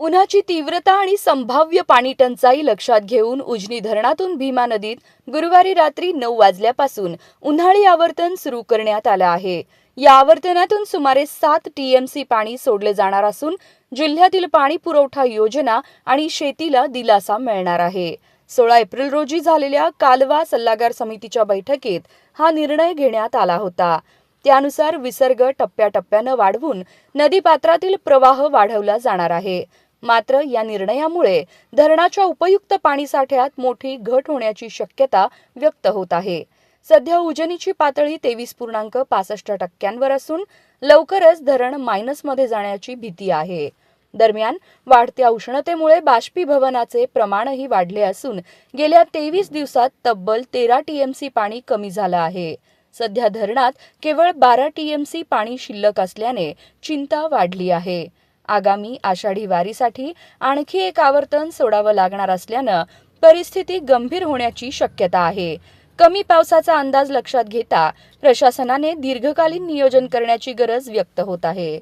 उन्हाची तीव्रता आणि संभाव्य पाणी टंचाई लक्षात घेऊन उजनी धरणातून भीमा नदीत गुरुवारी रात्री 9 वाजल्यापासून उन्हाळी आवर्तन सुरू करण्यात आलं आहे। या आवर्तनातून सुमारे 7 टीएमसी पाणी सोडले जाणार असून जिल्ह्यातील पाणी पुरवठा योजना आणि शेतीला दिलासा मिळणार आहे। 16 एप्रिल रोजी झालेल्या कालवा सल्लागार समितीच्या बैठकीत हा निर्णय घेण्यात आला होता। त्यानुसार विसर्ग टप्प्याटप्प्याने वाढवून नदीपात्रातील प्रवाह वाढवला जाणार आहे। मात्र या निर्णयामुळे धरणाच्या उपयुक्त पाणीसाठ्यात मोठी घट होण्याची शक्यता व्यक्त होत आहे। सध्या उजनीची पातळी 23.65% असून लवकरच धरण मायनसमध्ये जाण्याची भीती आहे। दरम्यान वाढत्या उष्णतेमुळे बाष्पीभवनाचे प्रमाणही वाढले असून गेल्या 23 दिवसात तब्बल 13 टीएमसी पाणी कमी झालं आहे। सध्या धरणात केवळ 12 टीएमसी पाणी शिल्लक असल्याने चिंता वाढली आहे। आगामी आषाढी वारीसाठी आणखी एक आवर्तन सोडावं लागणार असल्यानं परिस्थिती गंभीर होण्याची शक्यता आहे। कमी पावसाचा अंदाज लक्षात घेता प्रशासनाने दीर्घकालीन नियोजन करण्याची गरज व्यक्त होत आहे।